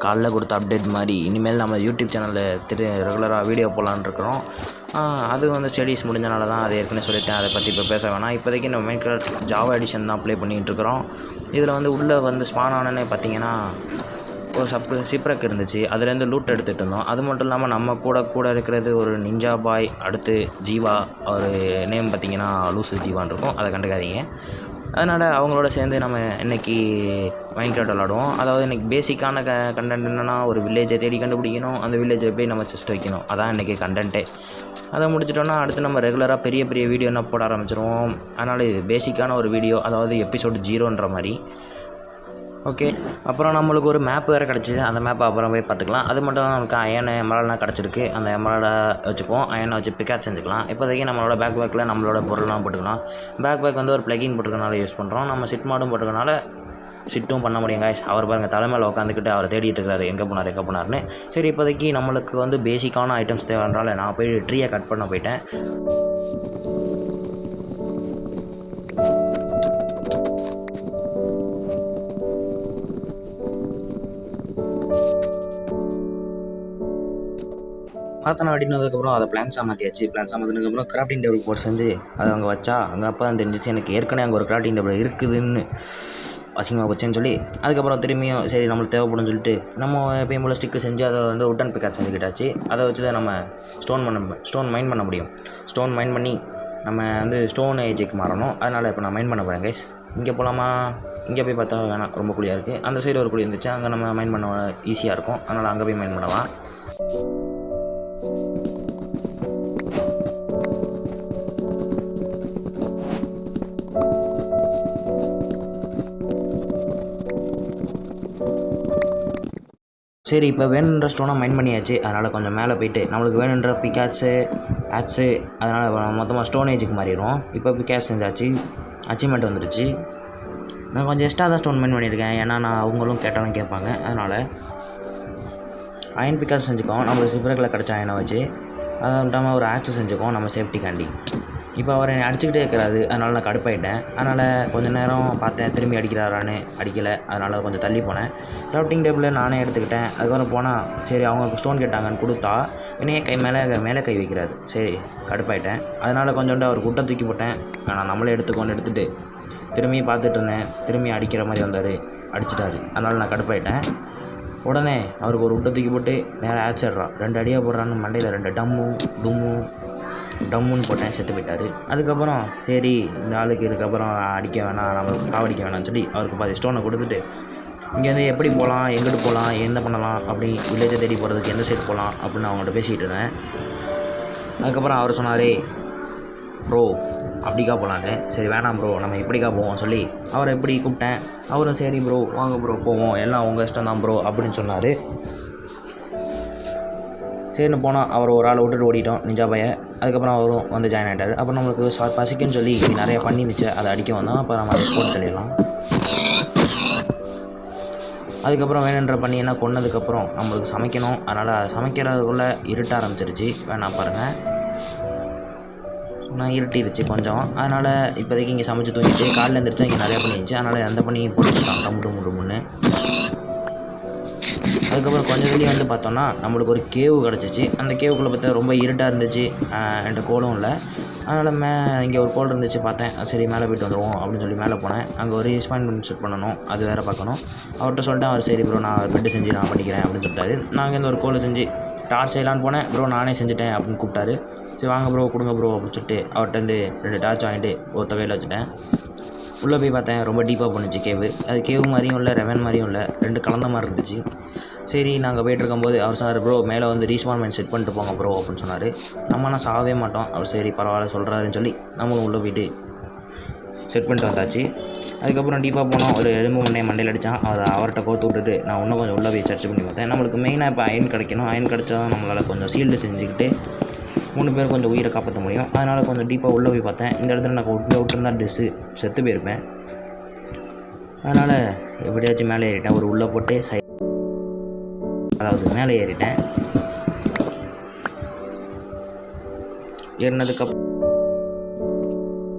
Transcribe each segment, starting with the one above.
காலைல கொடுத்த அப்டேட் மாதிரி இனிமேல் நம்ம யூடியூப் சேனலில் ரெகுலராக வீடியோ போடலான்னு இருக்கிறோம். அது வந்து ஸ்டடீஸ் முடிஞ்சனால தான் அதை ஏற்கனவே சொல்லிட்டேன். அதை பற்றி இப்போ பேச வேணாம். இப்போதைக்கு நம்ம மைன்கிராஃப்ட் ஜாவா எடிஷன் தான் ப்ளே பண்ணிகிட்ருக்குறோம். இதில் வந்து உள்ளே வந்து ஸ்பான் ஆனனே பார்த்திங்கன்னா ஒரு சிப்ரக் இருந்துச்சு. அதுலேருந்து லூட் எடுத்துகிட்டு இருந்தோம். அது மட்டும் இல்லாமல் நம்ம கூட இருக்கிறது ஒரு நிஞ்சா பாய், அடுத்து ஜீவா, ஒரு நேம் பார்த்திங்கன்னா லூசு ஜீவான் இருக்கும், அதை கண்டுக்காதீங்க. அதனால் அவங்களோட சேர்ந்து நம்ம இன்றைக்கி மைன்கிராஃப்ட் விளாடுவோம். அதாவது இன்றைக்கி பேசிக்கான கண்டென்ட் என்னென்னா, ஒரு வில்லேஜை தேடி கண்டுபிடிக்கணும், அந்த வில்லேஜை போய் நம்ம செஸ்ட் வைக்கணும். அதான் இன்றைக்கி கண்டென்ட்டே. அதை முடிச்சிட்டோன்னா அடுத்து நம்ம ரெகுலராக பெரிய வீடியோ என்ன போட ஆரம்பிச்சிருவோம். அதனால் இது பேசிக்கான ஒரு வீடியோ, அதாவது எபிசோடு 0ன்ற மாதிரி. ஓகே, அப்புறம் நம்மளுக்கு ஒரு மேப் வேறு கிடச்சிது. அந்த மேப்பை அப்புறம் போய் பார்த்துக்கலாம். அது மட்டும் தான் நமக்கு அயன் எமரால்ட்லாம் கிடச்சிருக்கு. அந்த எமரால்டை வச்சுக்குவோம், அயனை வச்சு பிக்காச் செஞ்சுக்கலாம். இப்போதைக்கு நம்மளோட பேக்கில் நம்மளோட பொருள்லாம் போட்டுக்கலாம். பேக் வந்து ஒரு ப்ளகின் போட்டுக்கனால யூஸ் பண்ணுறோம். நம்ம சிட் மாடும் போட்டுக்கனால சிட்டும் பண்ண முடியும் காய்ஸ். அவர் பாருங்கள் தலைமையில் உட்காந்துக்கிட்டு அவர் தேடிட்டு இருக்காரு, எங்கே போனார்னு. சரி, இப்போதைக்கு நம்மளுக்கு வந்து பேசிக்கான ஐட்டம்ஸ் தேவைன்றால நான் போய் ட்ரீயை கட் பண்ண போயிட்டேன். பார்த்தோன்னா அப்படின்னதுக்கப்புறம் அதை பிளான்ஸாக மாற்றியாச்சு. பிளான்ஸாக மாற்றினதுக்கப்புறம் கிராஃப்டிங் டேபிள் போட்டு செஞ்சு அதை அங்கே வச்சா அங்கே அப்போ தான் தெரிஞ்சிச்சு எனக்கு ஏற்கனவே அங்கே ஒரு கிராஃப்டிங் டேபிள் இருக்குதுன்னு. அசிங்கமாக போச்சேன்னு சொல்லி அதுக்கப்புறம் திரும்பியும் சரி நம்மளுக்கு தேவைப்படும்னு சொல்லிட்டு நம்ம எப்பயும் போல் ஸ்டிக்கு செஞ்சு அதை வந்து உட்டன் பிக்காச் செஞ்சுக்கிட்டாச்சு. அதை வச்சு தான் நம்ம ஸ்டோன் மைன் பண்ண முடியும். ஸ்டோன் மைன் பண்ணி நம்ம வந்து ஸ்டோன் ஏஜுக்கு மாறணும். அதனால் இப்போ நான் மைன் பண்ண போகிறேன் கைஸ். இங்கே போகலாமா? இங்கே போய் பார்த்தா வேணாம், ரொம்ப குழியாக இருக்குது. அந்த சைடு ஒரு குழி இருந்துச்சு, அங்கே நம்ம மைன் பண்ண ஈஸியாக இருக்கும். அதனால் அங்கே போய் மைன் பண்ணலாம். சரி, இப்போ வேணுன்ற ஸ்டோனாக மைன் பண்ணியாச்சு. அதனால் கொஞ்சம் மேலே போயிட்டு நம்மளுக்கு வேணுன்ற பிக்காட்ஸு ஆக்ஸு அதனால் மொத்தமாக ஸ்டோன் ஏஜுக்கு மாறிடும். இப்போ பிக்காட்ஸ் செஞ்சாச்சு, அச்சீவ்மெண்ட் வந்துடுச்சு. நான் கொஞ்சம் எக்ஸ்ட்ரா தான் ஸ்டோன் மைன் பண்ணியிருக்கேன், ஏன்னா நான் அவங்களும் கேட்டாலும் கேட்பாங்க. அதனால் அயன் பிக்காட்ஸ் செஞ்சுக்கோம் நம்ம சிப்ரக்கில் கிடச்ச அயனை வச்சு. அதை விட்டாமல் ஒரு ஆக்ஸு செஞ்சுக்கோம் நம்ம சேஃப்டிக்காண்டி. இப்போ அவர் என்னை அடிச்சுக்கிட்டே இருக்கிறாரு, அதனால் நான் கடுப்பாயிட்டேன். அதனால் கொஞ்சம் நேரம் பார்த்தேன், திரும்பி அடிக்கிறாரான்னு. அடிக்கலை, அதனால் கொஞ்சம் தள்ளி போனேன். கிராஃப்டிங் டேபிளில் நானே எடுத்துக்கிட்டேன். அதுக்கப்புறம் போனால் சரி அவங்க ஸ்டோன் கேட்டாங்கன்னு கொடுத்தா என்னையே மேலே கை வைக்கிறாரு. சரி, கடுப்பாயிட்டேன். அதனால் கொஞ்சோண்டு அவர் குட்டை தூக்கி போட்டேன். நான் நம்மளே எடுத்துட்டு திரும்பி பார்த்துட்டு இருந்தேன். திரும்பி அடிக்கிற மாதிரி வந்தார், அடிச்சிட்டாரு. அதனால் நான் கடுப்பாயிட்டேன். உடனே அவருக்கு ஒரு உட்டை தூக்கி போட்டு நேராக ஆச்சிட்றான். 2 அடியாக போடுறான்னு மண்டையில் 2 டம்முன்னு போட்டேன், செத்து போயிட்டார். அதுக்கப்புறம் சரி இந்த ஆளுக்கு இதுக்கப்புறம் அடிக்க வேணாம், நம்ம காவடிக்க வேணாம்னு சொல்லி அவருக்கு பாதி ஸ்டோனை கொடுத்துட்டு இங்கேருந்து எப்படி போகலாம், எங்கிட்டு போகலாம், என்ன பண்ணலாம், அப்படி வில்லேஜை தேடி போகிறதுக்கு எந்த சைடு போகலாம் அப்படின்னு அவங்கள்ட்ட பேசிகிட்டு இருந்தேன். அதுக்கப்புறம் அவர் சொன்னார், ப்ரோ அப்படிக்கா போகலான்னு. சரி வேணாம் ப்ரோ, நம்ம இப்படிக்கா போவோம் சொல்லி அவரை எப்படி கூப்பிட்டேன். அவரும் சரி ப்ரோ வாங்க ப்ரோ போவோம், எல்லாம் உங்கள் இஷ்டம் தான் ப்ரோ அப்படின்னு சொன்னார். சரின்னு போனால் அவர் ஒரு ஆளை விட்டுட்டு ஓடிட்டோம், நிஞ்சா பைய. அதுக்கப்புறம் அவரும் வந்து ஜாயின் ஆகிட்டார். அப்புறம் நம்மளுக்கு பசிக்குன்னு சொல்லி நிறையா பண்ணிருந்துச்சு, அதை அடிக்க வந்தோம். அப்போ நம்ம அதை போட்டு தள்ளிடலாம். அதுக்கப்புறம் வேணுன்ற பண்ணி என்ன கொன்னதுக்கப்புறம் நம்மளுக்கு சமைக்கணும். அதனால் சமைக்கிறதுக்குள்ளே இருட்ட ஆரம்பிச்சிருச்சு. வேணாம் பாருங்கள், நான் இருட்டிருச்சு கொஞ்சம். அதனால் இப்போதைக்கு இங்கே சமைச்சு தூங்கிட்டு காலையில் எழுந்திரிச்சா இங்கே நிறையா பண்ணிருந்துச்சு. அதனால் அந்த பண்ணி போட்டுக்கிட்டான் முன்னு. அதுக்கப்புறம் கொஞ்சம் வெளியே வந்து பார்த்தோன்னா நம்மளுக்கு ஒரு கேவு கிடச்சிச்சு. அந்த கேவுக்குள்ளே பார்த்தா ரொம்ப இருட்டாக இருந்துச்சு, என்கிட்ட கோலும் இல்லை. அதனால் இங்கே ஒரு கோல் இருந்துச்சு, பார்த்தேன். சரி மேலே போய்ட்டு வந்துடுவோம் அப்படின்னு சொல்லி மேலே போனேன். அங்கே ஒரு ஸ்பாயின்மெண்ட் செட் பண்ணணும், அது வேறு பார்க்கணும். அவர்கிட்ட சொல்லிட்டேன். அவர் சரி ப்ரோ நான் பெட்டு செஞ்சு நான் பண்ணிக்கிறேன் அப்படின்னு சொல்லிட்டாரு. நான் இங்கேருந்து ஒரு கோலை செஞ்சு டார்ச் செய்யலான்னு போனேன். ப்ரோ நானே செஞ்சுட்டேன் அப்படின்னு கூப்பிட்டாரு. சரி வாங்க ப்ரோ கொடுங்க ப்ரோ அப்படின்னு சொல்லிட்டு அவர்கிட்ட 2 டார்ச் வாங்கிட்டு ஒரு தொகையில் வச்சுட்டேன். உள்ளே போய் பார்த்தேன், ரொம்ப டீப்பாக பண்ணுச்சு கேவு. அது கேவு மாதிரியும் இல்லை, ரெவன் மாதிரியும் இல்லை, 2 கலந்த மாதிரி இருந்துச்சு. சரி நாங்கள் போய்ட்டுருக்கும்போது அவர் சொன்னார், ப்ரோ மேலே வந்து ரீஸ்பான்மெண்ட் செட் பண்ணிட்டு போங்க ப்ரோ அப்படின்னு சொன்னார். நம்மனா சாகவே மாட்டோம். அவர் சரி பரவாயில்ல சொல்கிறாருன்னு சொல்லி நம்மளும் உள்ளே போய்ட்டு செட் பண்ணிட்டு வந்தாச்சு. அதுக்கப்புறம் டீப்பாக போனோம். ஒரு எலும்பு மண்டையில் அடித்தான். அவர்கிட்ட கோர்த்து விட்டுட்டு நான் இன்னும் கொஞ்சம் உள்ளே போய் சர்ச் பண்ணி பார்த்தேன். நம்மளுக்கு மெயினாக இப்போ அயன் கிடைக்கணும். அயன் கிடைச்சா தான் நம்மளால் கொஞ்சம் சீல்டு செஞ்சுக்கிட்டு 3 பேர் கொஞ்சம் உயிரை காப்பாற்ற முடியும். அதனால் கொஞ்சம் டீப்பாக உள்ளே போய் பார்த்தேன். இந்த இடத்துல நான் விட்டுருந்தா ட்ரெஸ்ஸு செத்து போயிருப்பேன். அதனால் எப்படியாச்சும் மேலே ஏறிட்டேன். ஒரு உள்ளே போட்டு அதாவது மேலே ஏறிட்டேன். ஏறினதுக்கப்புறம்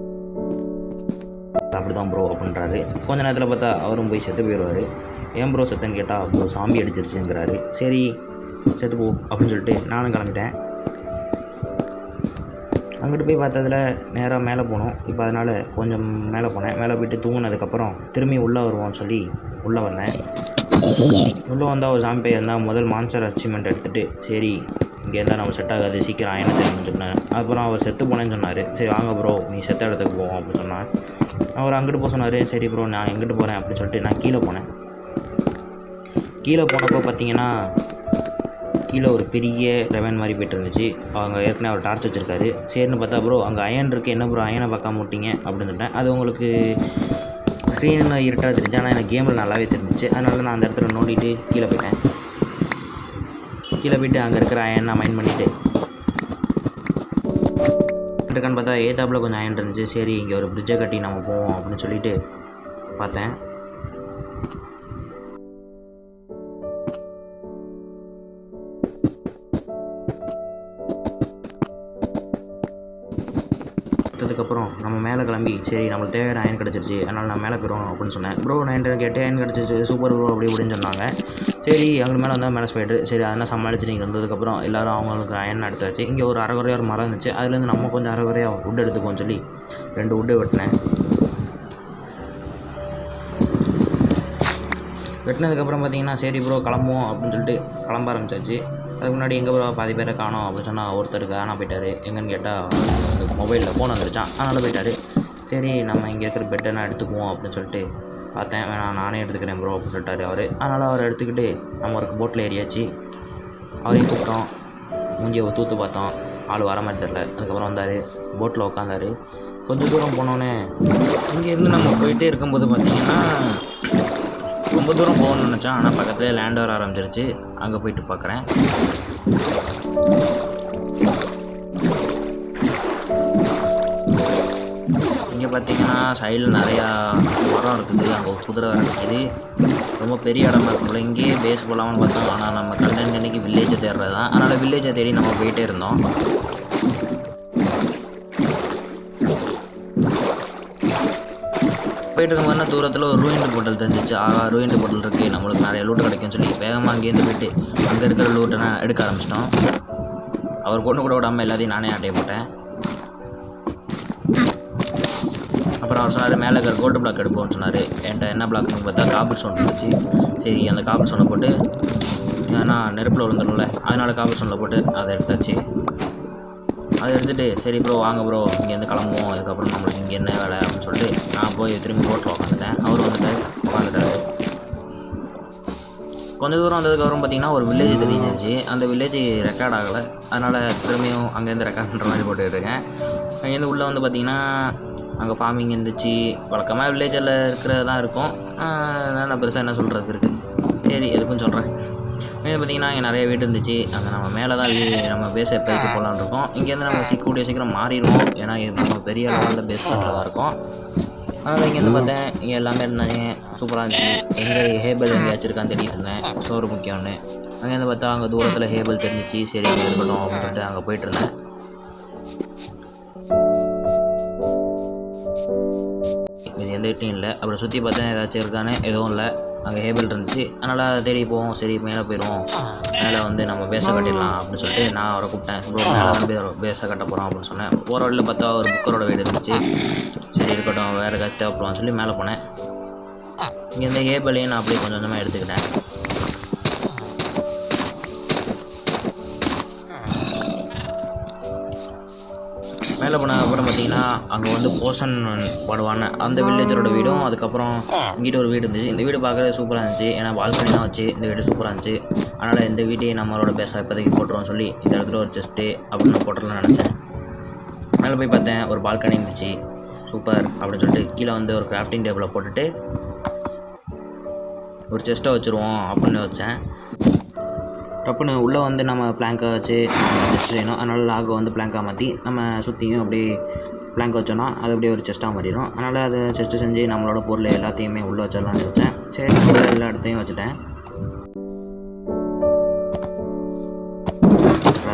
அப்படி தான் ப்ரோ அப்படின்றாரு. கொஞ்ச நேரத்தில் பார்த்தா அவரும் போய் செத்து போயிடுவார். ஏன் ப்ரோ செத்துன்னு கேட்டால் ப்ரோ சாம்பி அடிச்சிருச்சுங்கிறாரு. சரி செத்து போ அப்படின்னு சொல்லிட்டு நானும் கிளம்பிட்டேன். அங்கிட்டு போய் பார்த்ததில் நேராக மேலே போனோம். இப்போ அதனால் கொஞ்சம் மேலே போனேன். மேலே போய்ட்டு தூங்கினதுக்கப்புறம் திரும்பி உள்ளே வருவோம்னு சொல்லி உள்ளே வந்தேன். உள்ளே வந்தால் ஒரு சாம்பி இருந்தால் முதல் மான்ஸ்டர் அச்சீவ்மெண்ட் எடுத்துகிட்டு சரி இங்கே இருந்தால் நம்ம செட் ஆகாது சீக்கிரம் அயனை தெரியும்னு சொன்னேன். அப்புறம் அவர் செத்து போனேன்னு சொன்னார். சரி வாங்க ப்ரோ நீ செத்த இடத்துக்கு போவோம் அப்படின்னு சொன்னான். அவர் அங்கிட்டு போக சொன்னார். சரி ப்ரோ நான் எங்கிட்டு போகிறேன் அப்படின்னு சொல்லிட்டு நான் கீழே போனேன். கீழே போனப்போ பார்த்தீங்கன்னா கீழே ஒரு பெரிய ரெவன் மாதிரி போய்ட்டு இருந்துச்சு. அவங்க ஏற்கனவே அவர் டார்ச் வச்சுருக்காரு. சரின்னு பார்த்தா ப்ரோ அங்கே அயன் இருக்குது என்ன ப்ரோ அயனை பார்க்காம விட்டீங்க அப்படின்னு சொல்லிட்டேன். அது உங்களுக்கு ஸ்க்ரீனில் இருட்டாக தெரிஞ்சு ஆனால் எனக்கு கேமில் நல்லாவே தெரிஞ்சிச்சு. அதனால நான் அந்த இடத்துல நோண்டிட்டு கீழே போயிட்டேன். கீழே போய்ட்டு அங்கே இருக்கிற அயன் நான் மைண்ட் பண்ணிவிட்டு இருக்கான்னு பார்த்தா ஏத்தாப்பில் கொஞ்சம் அயன் இருந்துச்சு. சரி இங்கே ஒரு பிரிட்ஜை கட்டி நம்ம போவோம் அப்படின்னு சொல்லிட்டு பார்த்தேன். அதுக்கப்புறம் நம்ம மேலே கிளம்பி சரி நம்மளுக்கு தேவையான அயன் கிடச்சிருச்சு அதனால் நான் மேலே போயிடுவோம் அப்படின்னு சொன்னேன். ப்ரோ நான் கேட்டு அயன் கிடச்சிச்சு சூப்பர் ப்ரோ அப்படி இப்படின்னு சொன்னாங்க. சரி அங்கே மேலே வந்தால் மேலே ஸ்பைட்ரு சரி அதெல்லாம் சமாளிச்சு நீங்கள் வந்ததுக்கப்புறம் எல்லோரும் அவங்களுக்கு அயன் எடுத்தாச்சு. இங்கே ஒரு அரைகுறையாக ஒரு மரம் இருந்துச்சு. அதுலேருந்து நம்ம கொஞ்சம் அரைகுறையாக வுட் எடுத்துக்கோன்னு சொல்லி 2 வுட்டு வெட்டினேன். வெட்டினதுக்கப்புறம் பார்த்தீங்கன்னா சரி ப்ரோ கிளம்புவோம் அப்படின்னு சொல்லிட்டு கிளம்ப ஆரம்பிச்சாச்சு. அதுக்கு முன்னாடி எங்கே ப்ரோ பாதி பேரை காணோம் அப்படின்னு சொன்னால் ஒருத்தருக்கு ஆனால் போயிட்டார். எங்கன்னு கேட்டால் அந்த மொபைலில் ஃபோன் வந்துருச்சான் அதனால் போயிட்டார். சரி நம்ம இங்கே இருக்கிற பெட்டெல்லாம் எடுத்துக்குவோம் அப்படின்னு சொல்லிட்டு பார்த்தேன். வேணாம் நானே எடுத்துக்கிறேன் ப்ரோ அப்படின்னு சொல்லிட்டாரு அவர். அதனால் அவர் எடுத்துக்கிட்டு நம்ம ஒரு போட்டில் ஏறியாச்சு. அவரையும் கூப்பிட்டோம். மூஞ்சியை தூத்து பார்த்தோம். ஆள் வர மாதிரி தெரில. அதுக்கப்புறம் வந்தார் போட்டில் உட்காந்தார். கொஞ்சம் தூரம் போனோன்னே இங்கேருந்து நம்ம போயிட்டே இருக்கும்போது பார்த்திங்கன்னா ரொம்ப தூரம் போகணும்னு நினச்சேன். ஆனால் பக்கத்துலேயே லேண்ட் வர ஆரம்பிச்சிருச்சு. அங்கே போயிட்டு பார்க்குறேன். இங்கே பார்த்தீங்கன்னா சைடில் நிறையா மரம் இருக்குது. அங்கே ஒரு குதிரை வேறு இருக்குது. ரொம்ப பெரிய இடமா இருக்கும்ல. இங்கேயே பேஸ் போகலாம்னு பார்த்தோம். ஆனால் நம்ம கண்டென்ட் இன்றைக்கி வில்லேஜை தேடுறது தான். அதனால் வில்லேஜை தேடி நம்ம போயிட்டே இருந்தோம். போயிட்டு இருக்கும்போது தூரத்தில் ஒரு ரூயின்டு போட்டல் தெரிஞ்சிச்சு. ரூயின்டு போட்டல் இருக்குது நம்மளுக்கு நிறைய லூட்டு கிடைக்கும்னு சொல்லி வேகமாக அங்கேருந்து போய்ட்டு அங்கே இருக்கிற லூட்டை நான் எடுக்க ஆரம்பிச்சிட்டோம். அவர் கொண்டு கூட விடாமல் எல்லாத்தையும் நானே ஆட்டையை போட்டேன். அப்புறம் அவர் சொன்னார் மேலே இருக்கிற கோல்டு பிளாக் எடுப்போம்னு சொன்னார். என்கிட்ட என்ன பிளாக்னு பார்த்தா காபிள் ஸ்டோன் இருந்துச்சு. சரி அந்த காபிள் ஸ்டோனை போட்டு ஏன்னா நெருப்பில் விழுந்துடும்ல அதனால் காபிள் ஸ்டோனில் போட்டு அதை எடுத்தாச்சு. அதை எடுத்துகிட்டு சரி ப்ரோ வாங்க ப்ரோ இங்கேருந்து கிளம்புவோம் அதுக்கப்புறம் நம்மளுக்கு இங்கே என்ன வேலை அப்படின்னு சொல்லிட்டு நான் போய் திரும்பி போட்டில் உட்காந்துட்டேன். அவர் வந்துட்டு உட்காந்துட்டாரு. கொஞ்சம் தூரம் வந்ததுக்கப்புறம் பார்த்திங்கன்னா ஒரு வில்லேஜ் தெரிஞ்சிருச்சு. அந்த வில்லேஜ் ரெக்கார்ட் ஆகலை. அதனால் திரும்பியும் அங்கேருந்து ரெக்கார்ட் பண்ணுற மாதிரி போட்டுருக்கேன். அங்கேருந்து உள்ளே வந்து பார்த்திங்கன்னா அங்கே ஃபார்மிங் இருந்துச்சு. வழக்கமாக வில்லேஜில் இருக்கிறது தான் இருக்கும். நான் பெருசாக என்ன சொல்கிறதுக்கு இருக்குது. சரி எதுக்கும் சொல்கிறேன். இது பார்த்திங்கன்னா இங்கே நிறைய வீடு இருந்துச்சு. அங்கே நம்ம மேலே தான் நம்ம பேஸை எப்போதைக்கு போகலான்னு இருக்கோம். இங்கேருந்து நம்ம கூடிய சீக்கிரம் மாறிடுவோம். ஏன்னா இது நம்ம பெரிய லெவலில் பேஸ் கட்டுறதா இருக்கும். அதனால் இங்கேருந்து பார்த்தேன் இங்கே எல்லாமே இருந்தாங்க. சூப்பராக இருந்துச்சு. எங்கே ஹேபிள் எங்கே வச்சுருக்கான்னு தேடிட்டு இருந்தேன். சோறு முக்கியம்னு. அங்கேருந்து பார்த்தா அங்கே தூரத்தில் ஹேபிள் தெரிஞ்சிச்சு. சரி இங்கே இருக்கட்டும் அப்படின்னு சொல்லிட்டு அங்கே போயிட்டுருந்தேன். இது எந்த வீட்டையும் இல்லை. அப்புறம் சுற்றி பார்த்தேன் ஏதாச்சும் இருக்கானே எதுவும் இல்லை. அங்கே ஹேபிள் இருந்துச்சு. அதனால் அதை தேடி போவோம். சரி மேலே போயிடுவோம். மேலே வந்து நம்ம பேஸை கட்டிடலாம் அப்படின்னு சொல்லிட்டு நான் அவரை கூப்பிட்டேன். ப்ரோ மேலே தான் பேஸை கட்ட போகிறோம் அப்படின்னு சொன்னேன். போகிற வழியில் பார்த்தா ஒரு புக்கரோட வீடு இருந்துச்சு. சரி இருக்கட்டும் வேறு ஏதாச்சும் தேவைப்படுவான்னு சொல்லி மேலே போனேன். இங்கேருந்து ஹேபிளையும் நான் அப்படியே கொஞ்சம் கொஞ்சமாக எடுத்துக்கிட்டேன். மேலே போன அப்புறம் பார்த்திங்கன்னா அங்கே வந்து போஷன் பாடுவான அந்த வில்லேஜரோட வீடும் அதுக்கப்புறம் இங்கிட்ட ஒரு வீடு இருந்துச்சு. இந்த வீடு பார்க்குறது சூப்பராக இருந்துச்சு. ஏன்னா பால்கனி தான் வச்சு இந்த வீடு சூப்பராக இருந்துச்சு. அதனால் இந்த வீட்டையும் நம்மளோட பேஸாக இப்போதைக்கு போட்டுருவோம் சொல்லி இந்த இடத்துல ஒரு செஸ்ட்டு அப்படின்னு நான் போட்டுடலாம்னு நினச்சேன். மேலே போய் பார்த்தேன் ஒரு பால்கனி இருந்துச்சு. சூப்பர் அப்படின்னு சொல்லிட்டு கீழே வந்து ஒரு கிராஃப்டிங் டேபிளை போட்டுட்டு ஒரு செஸ்ட்டை வச்சுருவோம் அப்படின்னு வச்சேன். டப்புன்னு உள்ளே வந்து நம்ம பிளாங்கை வச்சு செஸ்ட் செய்யணும். அதனால் லாகை வந்து பிளாங்காக மாற்றி நம்ம சுற்றியும் அப்படியே பிளாங்க் வச்சோன்னா அது அப்படியே ஒரு செஸ்ட்டாக மாறிடும். அதனால் அதை செஸ்ட்டு செஞ்சு நம்மளோட பொருள் எல்லாத்தையுமே உள்ளே வச்சிடலான்னு வச்சேன். சரி உள்ள எல்லா இடத்தையும் வச்சுட்டேன்.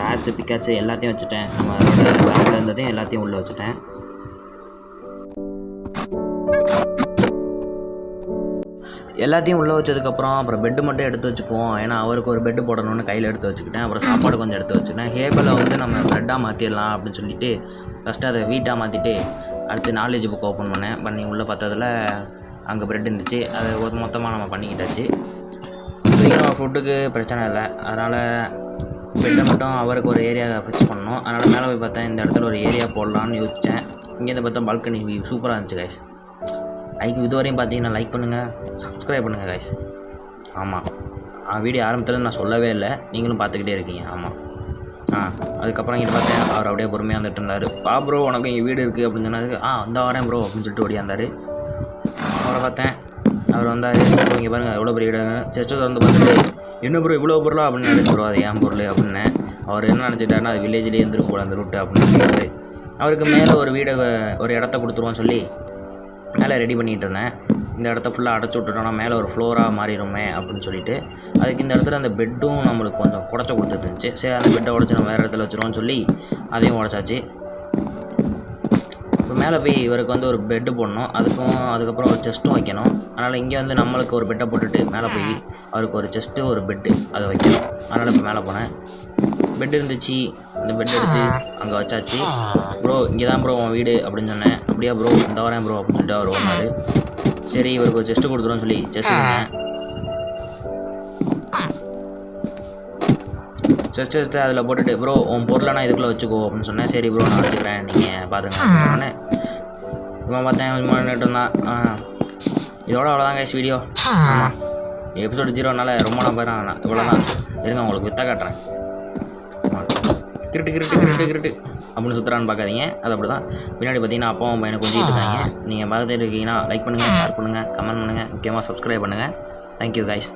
ஆட்ஸு பிக்காட்ஸு எல்லாத்தையும் வச்சுட்டேன். நம்மளோட பேக்கில் இருந்ததையும் எல்லாத்தையும் உள்ளே வச்சுட்டேன். எல்லாத்தையும் உள்ளே வச்சதுக்கப்புறம் அப்புறம் பெட்டு மட்டும் எடுத்து வச்சுக்குவோம். ஏன்னா அவருக்கு ஒரு பெட்டு போடணும்னு கையில் எடுத்து வச்சுக்கிட்டேன். அப்புறம் சாப்பாடு கொஞ்சம் எடுத்து வச்சுக்கிட்டேன். ஹேபிளை வந்து நம்ம பெட்டாக மாற்றிடலாம் அப்படின்னு சொல்லிட்டு ஃபஸ்ட்டு அதை வீட்டாக மாற்றிட்டு அடுத்து நாலேஜ் புக் ஓப்பன் பண்ணி உள்ளே பார்த்ததில் அங்கே பிரெட் இருந்துச்சு. அதை மொத்தமாக நம்ம பண்ணிக்கிட்டாச்சு. இப்போதைக்கு நம்ம ஃபுட்டுக்கு பிரச்சனை இல்லை. அதனால் பெட்டை மட்டும் அவருக்கு ஒரு ஏரியா ஃபிக்ஸ் பண்ணணும். அதனால் மேலே போய் பார்த்தேன், இந்த இடத்துல ஒரு ஏரியா போடலான்னு யோசித்தேன். இங்கேருந்து பார்த்தா பால்கனி வியூ சூப்பராக இருந்துச்சு கைஸ். இதுவரையும் பார்த்தீங்கன்னா லைக் பண்ணுங்கள், சப்ஸ்கிரைப் பண்ணுங்கள் கைஸ். ஆமாம், வீடியோ ஆரம்பத்தில் நான் சொல்லவே இல்லை, நீங்களும் பார்த்துக்கிட்டே இருக்கீங்க. ஆமாம். அதுக்கப்புறம் இங்கே பார்த்தேன், அவர் அப்படியே பொறுமையாக வந்துட்டு இருந்தார். ப்ரோ உனக்கு இங்கே வீடு இருக்குது அப்படின்னு சொன்னதுக்கு அந்த வரேன் ப்ரோ அப்படின்னு சொல்லிட்டு ஓடியாந்தார். அவரை பார்த்தேன், அவர் வந்தார். இங்கே பாருங்கள் எவ்வளோ பெரிய வீடு. செஸ்ட்டு வந்து பார்த்துட்டு என்ன ப்ரோ இவ்வளோ பொருளா அப்படின்னு நினைச்சு ப்ரோ அது ஏன் பொருள் அப்படின்னு. அவர் என்ன நினச்சிட்டாருன்னா அது வில்லேஜ்லேயே இருந்துருக்கும் போல அந்த ரூட்டு அப்படின்னு சொல்லிட்டு அவருக்கு மேலே ஒரு வீடை ஒரு இடத்த கொடுத்துருவோன்னு சொல்லி மேலே ரெடி பண்ணிகிட்டு இருந்தேன். இந்த இடத்த ஃபுல்லாக அடைச்சி விட்டுட்டோம்னா மேலே ஒரு ஃப்ளோராக மாறிடுமே அப்படின்னு சொல்லிட்டு அதுக்கு இந்த இடத்துல அந்த பெட்டும் நம்மளுக்கு கொஞ்சம் உடச்ச கொடுத்துருந்துச்சு. சரி அந்த பெட்டை உடச்சி நம்ம வேறு இடத்துல வச்சுருவோம்னு சொல்லி அதையும் உடச்சாச்சு. இப்போ மேலே போய் இவருக்கு வந்து ஒரு பெட்டு போடணும், அதுக்கப்புறம் ஒரு செஸ்ட்டும் வைக்கணும். அதனால் இங்கே வந்து நம்மளுக்கு ஒரு பெட்டை போட்டுட்டு மேலே போய் அவருக்கு ஒரு செஸ்ட்டு ஒரு பெட்டு அதை வைக்கணும். அதனால் இப்போ மேலே போனேன், பெட் இருந்துச்சு, இந்த பெட் எடுத்து அங்கே வச்சாச்சு. ப்ரோ இங்கே தான் ப்ரோ உன் வீடு அப்படின்னு சொன்னேன். அப்படியா ப்ரோ இந்த வரேன் ப்ரோ அப்படின்னு சொல்லிட்டு அவர் ஓடினார். சரி இவருக்கு ஒரு செஸ்ட்டு கொடுத்துருவோன்னு சொல்லி செஸ்ட் சொன்னேன். செஸ்ட் எடுத்து அதில் போட்டுட்டு ப்ரோ உன் பொருளை நான் இதுக்குள்ளே வச்சுக்கோ அப்படின்னு சொன்னேன். சரி ப்ரோ நான் வச்சுக்கிறேன், நீங்கள் பாருங்க சொன்னேன். இவன் பார்த்தேன் நின்றுட்டு இருந்தான். இதோட அவ்வளோதான் கைஸ் வீடியோ. ஆமாம், எபிசோடு 0னால ரொம்ப நான் போயிடறேன். இவ்வளோ தான் இருங்க, உங்களுக்கு வித்தா காட்டுறேன். கிரிட்டு அப்படின்னு சுற்றுறான்னு பார்க்காதீங்க, அது அப்படி தான். பின்னாடி பார்த்தீங்கன்னா அப்பாவும் பையனை கொஞ்சிட்டு இருக்காங்க. நீங்கள் பார்த்துட்டு இருக்கீங்கன்னா லைக் பண்ணுங்கள், ஷேர் பண்ணுங்கள், கமெண்ட் பண்ணுங்கள், முக்கியமாக சப்ஸ்கிரைப் பண்ணுங்கள். Thank you guys.